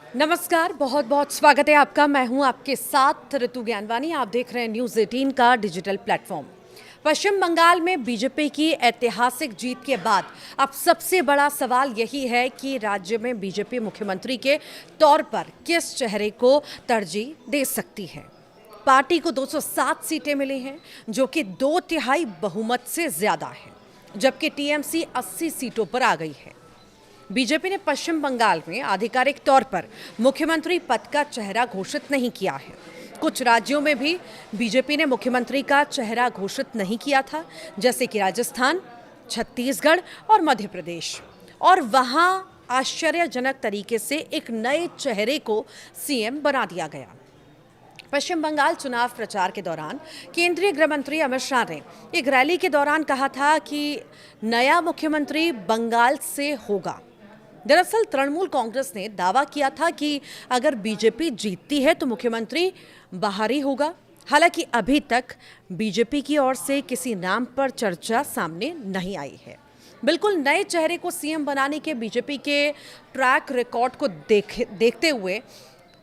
नमस्कार, बहुत बहुत स्वागत है आपका। मैं हूं आपके साथ ऋतु ज्ञानवानी। आप देख रहे हैं न्यूज़ 18 का डिजिटल प्लेटफॉर्म। पश्चिम बंगाल में बीजेपी की ऐतिहासिक जीत के बाद अब सबसे बड़ा सवाल यही है कि राज्य में बीजेपी मुख्यमंत्री के तौर पर किस चेहरे को तरजीह दे सकती है। पार्टी को 207 सीटें मिली हैं, जो कि 2/3 बहुमत से ज़्यादा है, जबकि टीएमसी 80 सीटों पर आ गई है। बीजेपी ने पश्चिम बंगाल में आधिकारिक तौर पर मुख्यमंत्री पद का चेहरा घोषित नहीं किया है। कुछ राज्यों में भी बीजेपी ने मुख्यमंत्री का चेहरा घोषित नहीं किया था, जैसे कि राजस्थान, छत्तीसगढ़ और मध्य प्रदेश। और वहां आश्चर्यजनक तरीके से एक नए चेहरे को सीएम बना दिया गया। पश्चिम बंगाल चुनाव प्रचार के दौरान केंद्रीय गृह मंत्री अमित शाह ने एक रैली के दौरान कहा था कि नया मुख्यमंत्री बंगाल से होगा। दरअसल तृणमूल कांग्रेस ने दावा किया था कि अगर बीजेपी जीतती है तो मुख्यमंत्री बाहरी होगा। हालांकि अभी तक बीजेपी की ओर से किसी नाम पर चर्चा सामने नहीं आई है। बिल्कुल नए चेहरे को सीएम बनाने के बीजेपी के ट्रैक रिकॉर्ड को देखते हुए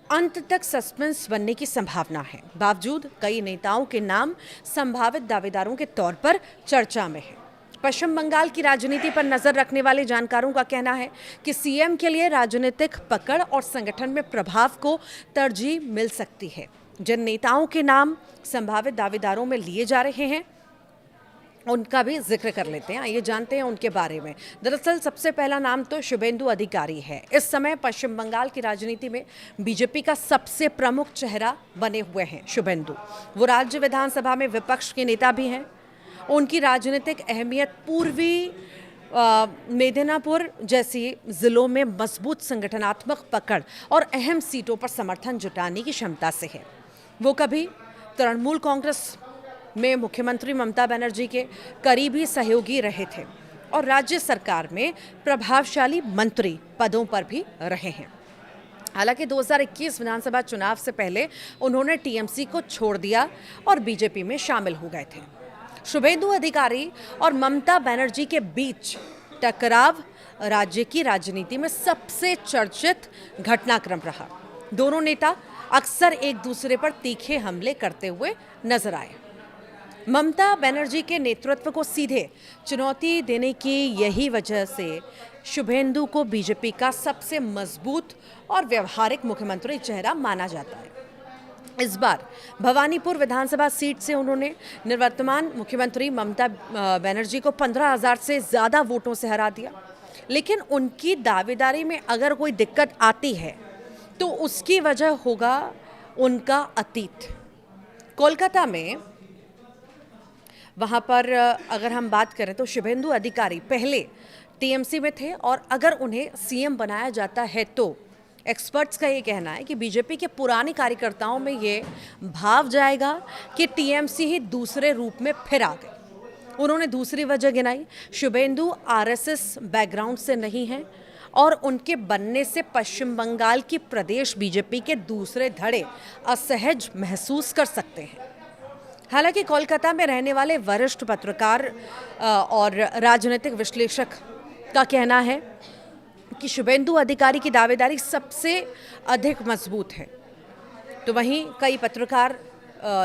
अंत तक सस्पेंस बनने की संभावना है। बावजूद कई नेताओं के नाम संभावित दावेदारों के तौर पर चर्चा में है। पश्चिम बंगाल की राजनीति पर नजर रखने वाले जानकारों का कहना है कि सीएम के लिए राजनीतिक पकड़ और संगठन में प्रभाव को तरजीह मिल सकती है। जिन नेताओं के नाम संभावित दावेदारों में लिए जा रहे हैं उनका भी जिक्र कर लेते हैं। आइए जानते हैं उनके बारे में। दरअसल सबसे पहला नाम तो शुभेंदु अधिकारी है। इस समय पश्चिम बंगाल की राजनीति में बीजेपी का सबसे प्रमुख चेहरा बने हुए हैं शुभेंदु। वो राज्य विधानसभा में विपक्ष के नेता भी हैं। उनकी राजनीतिक अहमियत पूर्वी मेदिनीपुर जैसी जिलों में मजबूत संगठनात्मक पकड़ और अहम सीटों पर समर्थन जुटाने की क्षमता से है। वो कभी तृणमूल कांग्रेस में मुख्यमंत्री ममता बनर्जी के करीबी सहयोगी रहे थे और राज्य सरकार में प्रभावशाली मंत्री पदों पर भी रहे हैं। हालांकि 2021 विधानसभा चुनाव से पहले उन्होंने टीएमसी को छोड़ दिया और बीजेपी में शामिल हो गए थे। शुभेंदु अधिकारी और ममता बनर्जी के बीच टकराव राज्य की राजनीति में सबसे चर्चित घटनाक्रम रहा। दोनों नेता अक्सर एक दूसरे पर तीखे हमले करते हुए नजर आए। ममता बनर्जी के नेतृत्व को सीधे चुनौती देने की यही वजह से शुभेंदु को बीजेपी का सबसे मजबूत और व्यवहारिक मुख्यमंत्री चेहरा माना जाता है। इस बार भवानीपुर विधानसभा सीट से उन्होंने निवर्तमान मुख्यमंत्री ममता बनर्जी को 15,000 से ज़्यादा वोटों से हरा दिया। लेकिन उनकी दावेदारी में अगर कोई दिक्कत आती है तो उसकी वजह होगा उनका अतीत। कोलकाता में वहाँ पर अगर हम बात करें तो शुभेंदु अधिकारी पहले टीएमसी में थे और अगर उन्हें सीएम बनाया जाता है तो एक्सपर्ट्स का ये कहना है कि बीजेपी के पुराने कार्यकर्ताओं में ये भाव जाएगा कि टीएमसी ही दूसरे रूप में फिर आ गई। उन्होंने दूसरी वजह गिनाई, शुभेंदु आरएसएस बैकग्राउंड से नहीं है और उनके बनने से पश्चिम बंगाल की प्रदेश बीजेपी के दूसरे धड़े असहज महसूस कर सकते हैं। हालांकि कोलकाता में रहने वाले वरिष्ठ पत्रकार और राजनीतिक विश्लेषक का कहना है कि शुभेंदु अधिकारी की दावेदारी सबसे अधिक मजबूत है। तो वहीं कई पत्रकार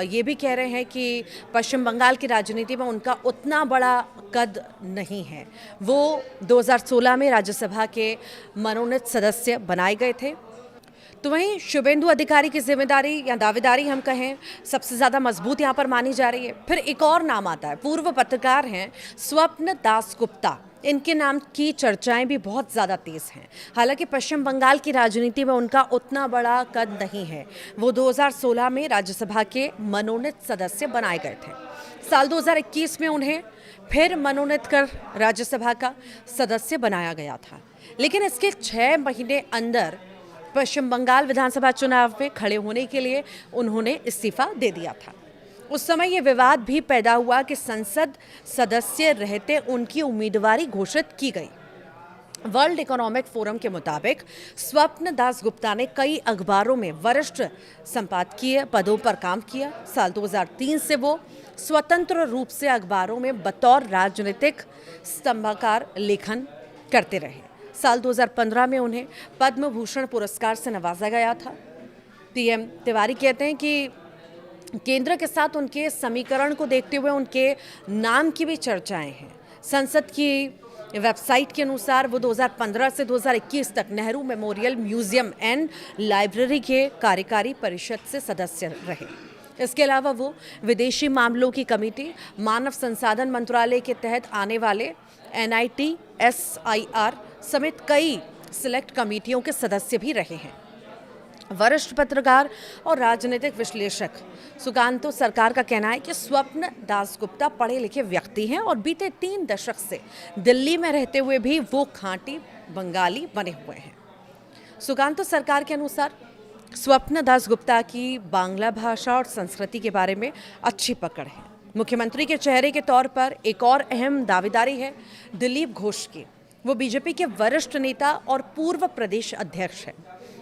ये भी कह रहे हैं कि पश्चिम बंगाल की राजनीति में उनका उतना बड़ा कद नहीं है। वो 2016 में राज्यसभा के मनोनीत सदस्य बनाए गए थे। तो वहीं शुभेंदु अधिकारी की जिम्मेदारी या दावेदारी हम कहें सबसे ज़्यादा मजबूत यहाँ पर मानी जा रही है। फिर एक और नाम आता है, पूर्व पत्रकार हैं स्वप्न दासगुप्ता। इनके नाम की चर्चाएं भी बहुत ज़्यादा तेज़ हैं। हालांकि पश्चिम बंगाल की राजनीति में उनका उतना बड़ा कद नहीं है। वो 2016 में राज्यसभा के मनोनीत सदस्य बनाए गए थे। साल 2021 में उन्हें फिर मनोनीत कर राज्यसभा का सदस्य बनाया गया था। लेकिन इसके 6 महीने अंदर पश्चिम बंगाल विधानसभा चुनाव में खड़े होने के लिए उन्होंने इस्तीफा दे दिया था। उस समय ये विवाद भी पैदा हुआ कि संसद सदस्य रहते उनकी उम्मीदवारी घोषित की गई। वर्ल्ड इकोनॉमिक फोरम के मुताबिक स्वप्न दासगुप्ता ने कई अखबारों में वरिष्ठ संपादकीय पदों पर काम किया। साल 2003 से वो स्वतंत्र रूप से अखबारों में बतौर राजनीतिक स्तंभकार लेखन करते रहे। साल 2015 में उन्हें पद्म भूषण पुरस्कार से नवाजा गया था। पीएम तिवारी कहते हैं कि केंद्र के साथ उनके समीकरण को देखते हुए उनके नाम की भी चर्चाएं हैं। संसद की वेबसाइट के अनुसार वो 2015 से 2021 तक Nehru memorial museum and library के कार्यकारी परिषद से सदस्य रहे। इसके अलावा वो विदेशी मामलों की कमेटी, मानव संसाधन मंत्रालय के तहत आने वाले NIT, SIR समेत कई सिलेक्ट कमेटियों के सदस्य भी रहे हैं। वरिष्ठ पत्रकार और राजनीतिक विश्लेषक सुकांतो सरकार का कहना है कि स्वप्न दासगुप्ता पढ़े लिखे व्यक्ति हैं और बीते 3 दशक से दिल्ली में रहते हुए भी वो खांटी बंगाली बने हुए हैं। सुकांतो सरकार के अनुसार स्वप्न दासगुप्ता की बांग्ला भाषा और संस्कृति के बारे में अच्छी पकड़ है। मुख्यमंत्री के चेहरे के तौर पर एक और अहम दावेदारी है दिलीप घोष की। वो बीजेपी के वरिष्ठ नेता और पूर्व प्रदेश अध्यक्ष हैं।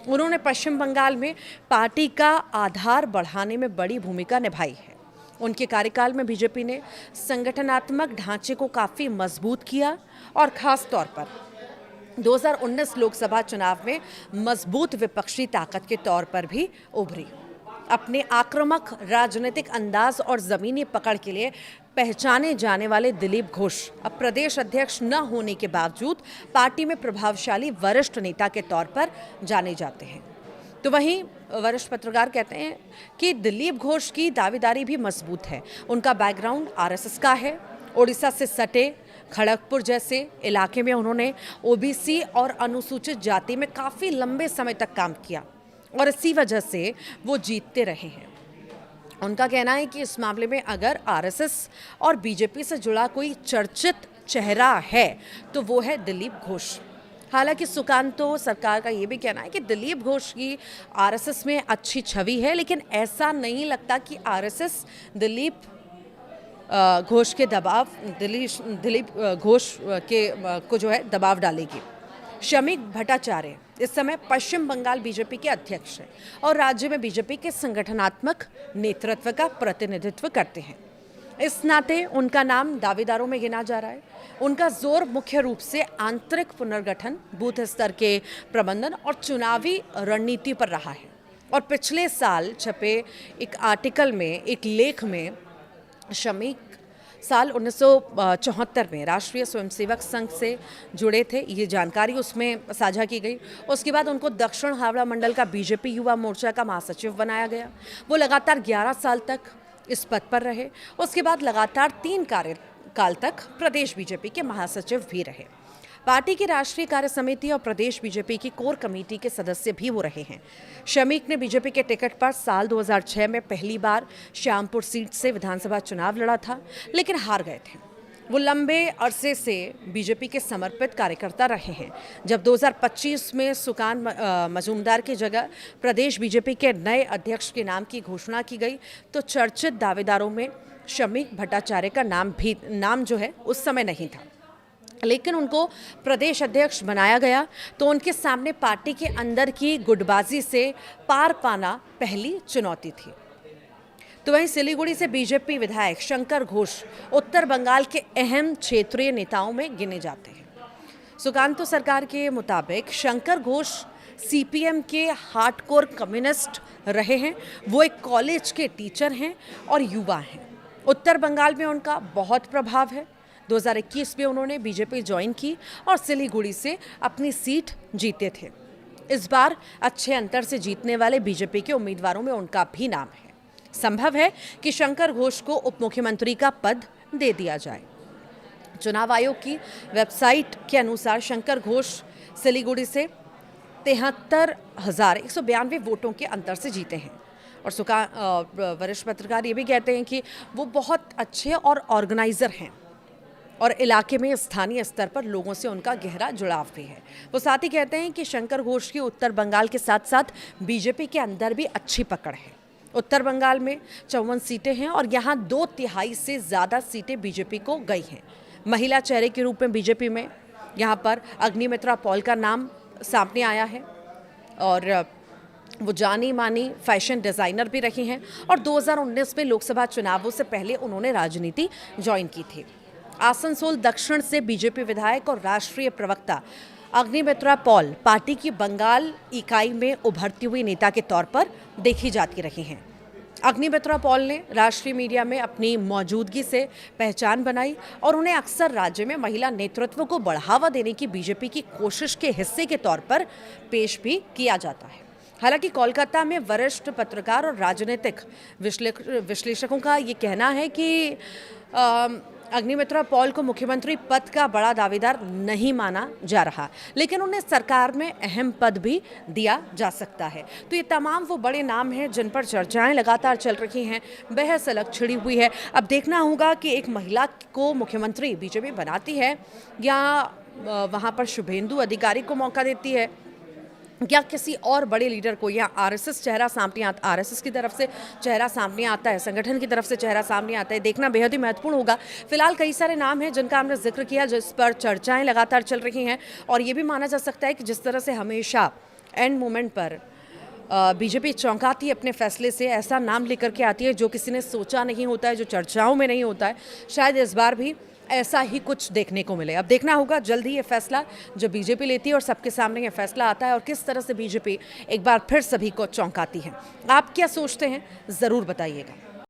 उन्होंने पश्चिम बंगाल में पार्टी का आधार बढ़ाने में बड़ी भूमिका निभाई है। उनके कार्यकाल में बीजेपी ने संगठनात्मक ढांचे को काफ़ी मजबूत किया और खास तौर पर 2019 लोकसभा चुनाव में मजबूत विपक्षी ताकत के तौर पर भी उभरी। अपने आक्रामक राजनीतिक अंदाज और ज़मीनी पकड़ के लिए पहचाने जाने वाले दिलीप घोष अब प्रदेश अध्यक्ष न होने के बावजूद पार्टी में प्रभावशाली वरिष्ठ नेता के तौर पर जाने जाते हैं। तो वहीं वरिष्ठ पत्रकार कहते हैं कि दिलीप घोष की दावेदारी भी मजबूत है। उनका बैकग्राउंड RSS का है। ओडिशा से सटे खड़गपुर जैसे इलाके में उन्होंने OBC और अनुसूचित जाति में काफ़ी लंबे समय तक काम किया और इसी वजह से वो जीतते रहे हैं। उनका कहना है कि इस मामले में अगर RSS और बीजेपी से जुड़ा कोई चर्चित चेहरा है तो वो है दिलीप घोष। हालांकि सुकांतो सरकार का ये भी कहना है कि दिलीप घोष की RSS में अच्छी छवि है, लेकिन ऐसा नहीं लगता कि RSS दिलीप घोष के दिलीप घोष के को जो है दबाव डालेगी। शमीक भट्टाचार्य इस समय पश्चिम बंगाल बीजेपी के अध्यक्ष हैं और राज्य में बीजेपी के संगठनात्मक नेतृत्व का प्रतिनिधित्व करते हैं। इस नाते उनका नाम दावेदारों में गिना जा रहा है। उनका जोर मुख्य रूप से आंतरिक पुनर्गठन, बूथ स्तर के प्रबंधन और चुनावी रणनीति पर रहा है। और पिछले साल छपे एक आर्टिकल में, एक लेख में शमीक साल 1974 में राष्ट्रीय स्वयंसेवक संघ से जुड़े थे, ये जानकारी उसमें साझा की गई। उसके बाद उनको दक्षिण हावड़ा मंडल का बीजेपी युवा मोर्चा का महासचिव बनाया गया। वो लगातार 11 साल तक इस पद पर रहे। उसके बाद लगातार 3 कार्यकाल तक प्रदेश बीजेपी के महासचिव भी रहे। पार्टी की राष्ट्रीय कार्य समिति और प्रदेश बीजेपी की कोर कमेटी के सदस्य भी वो रहे हैं। शमीक ने बीजेपी के टिकट पर साल 2006 में पहली बार श्यामपुर सीट से विधानसभा चुनाव लड़ा था, लेकिन हार गए थे। वो लंबे अरसे से बीजेपी के समर्पित कार्यकर्ता रहे हैं। जब 2025 में सुकान मजूमदार की जगह प्रदेश बीजेपी के नए अध्यक्ष के नाम की घोषणा की गई तो चर्चित दावेदारों में शमीक भट्टाचार्य का नाम जो है उस समय नहीं था, लेकिन उनको प्रदेश अध्यक्ष बनाया गया तो उनके सामने पार्टी के अंदर की गुटबाजी से पार पाना पहली चुनौती थी। तो वहीं सिलीगुड़ी से बीजेपी विधायक शंकर घोष उत्तर बंगाल के अहम क्षेत्रीय नेताओं में गिने जाते हैं। सुकांतो सरकार के मुताबिक शंकर घोष CPM के हार्डकोर कम्युनिस्ट रहे हैं। वो एक कॉलेज के टीचर हैं और युवा हैं। उत्तर बंगाल में उनका बहुत प्रभाव है। 2021 में उन्होंने बीजेपी ज्वाइन की और सिलीगुड़ी से अपनी सीट जीते थे। इस बार अच्छे अंतर से जीतने वाले बीजेपी के उम्मीदवारों में उनका भी नाम है। संभव है कि शंकर घोष को उप मुख्यमंत्री का पद दे दिया जाए। चुनाव आयोग की वेबसाइट के अनुसार शंकर घोष सिलीगुड़ी से 73,192 वोटों के अंतर से जीते हैं। और वरिष्ठ पत्रकार ये भी कहते हैं कि वो बहुत अच्छे और ऑर्गेनाइजर हैं और इलाके में स्थानीय स्तर पर लोगों से उनका गहरा जुड़ाव भी है। वो साथ ही कहते हैं कि शंकर घोष की उत्तर बंगाल के साथ साथ बीजेपी के अंदर भी अच्छी पकड़ है। उत्तर बंगाल में 54 सीटें हैं और यहाँ 2/3 से ज़्यादा सीटें बीजेपी को गई हैं। महिला चेहरे के रूप में बीजेपी में यहाँ पर अग्निमित्रा पॉल का नाम सामने आया है और वो जानी मानी फैशन डिज़ाइनर भी रही हैं और 2019 में लोकसभा चुनावों से पहले उन्होंने राजनीति ज्वाइन की थी। आसनसोल दक्षिण से बीजेपी विधायक और राष्ट्रीय प्रवक्ता अग्निमित्रा पॉल पार्टी की बंगाल इकाई में उभरती हुई नेता के तौर पर देखी जाती रही हैं। अग्निमित्रा पॉल ने राष्ट्रीय मीडिया में अपनी मौजूदगी से पहचान बनाई और उन्हें अक्सर राज्य में महिला नेतृत्व को बढ़ावा देने की बीजेपी की कोशिश के हिस्से के तौर पर पेश भी किया जाता है। हालांकि कोलकाता में वरिष्ठ पत्रकार और राजनीतिक विश्लेषकों का ये कहना है कि अग्निमित्रा पॉल को मुख्यमंत्री पद का बड़ा दावेदार नहीं माना जा रहा, लेकिन उन्हें सरकार में अहम पद भी दिया जा सकता है। तो ये तमाम वो बड़े नाम हैं जिन पर चर्चाएं लगातार चल रही हैं, बहस अलग छिड़ी हुई है। अब देखना होगा कि एक महिला को मुख्यमंत्री बीजेपी बनाती है या वहाँ पर शुभेंदु अधिकारी को मौका देती है या किसी और बड़े लीडर को, या आरएसएस चेहरा सामने आता, आरएसएस की तरफ से चेहरा सामने आता है, संगठन की तरफ से चेहरा सामने आता है, देखना बेहद ही महत्वपूर्ण होगा। फिलहाल कई सारे नाम हैं जिनका हमने जिक्र किया, जिस पर चर्चाएं लगातार चल रही हैं और ये भी माना जा सकता है कि जिस तरह से हमेशा एंड मोमेंट पर बीजेपी चौंकाती है अपने फैसले से, ऐसा नाम लेकर के आती है जो किसी ने सोचा नहीं होता है, जो चर्चाओं में नहीं होता है, शायद इस बार भी ऐसा ही कुछ देखने को मिले। अब देखना होगा जल्द ही ये फैसला जो बीजेपी लेती है और सबके सामने ये फैसला आता है और किस तरह से बीजेपी एक बार फिर सभी को चौंकाती है। आप क्या सोचते हैं, ज़रूर बताइएगा।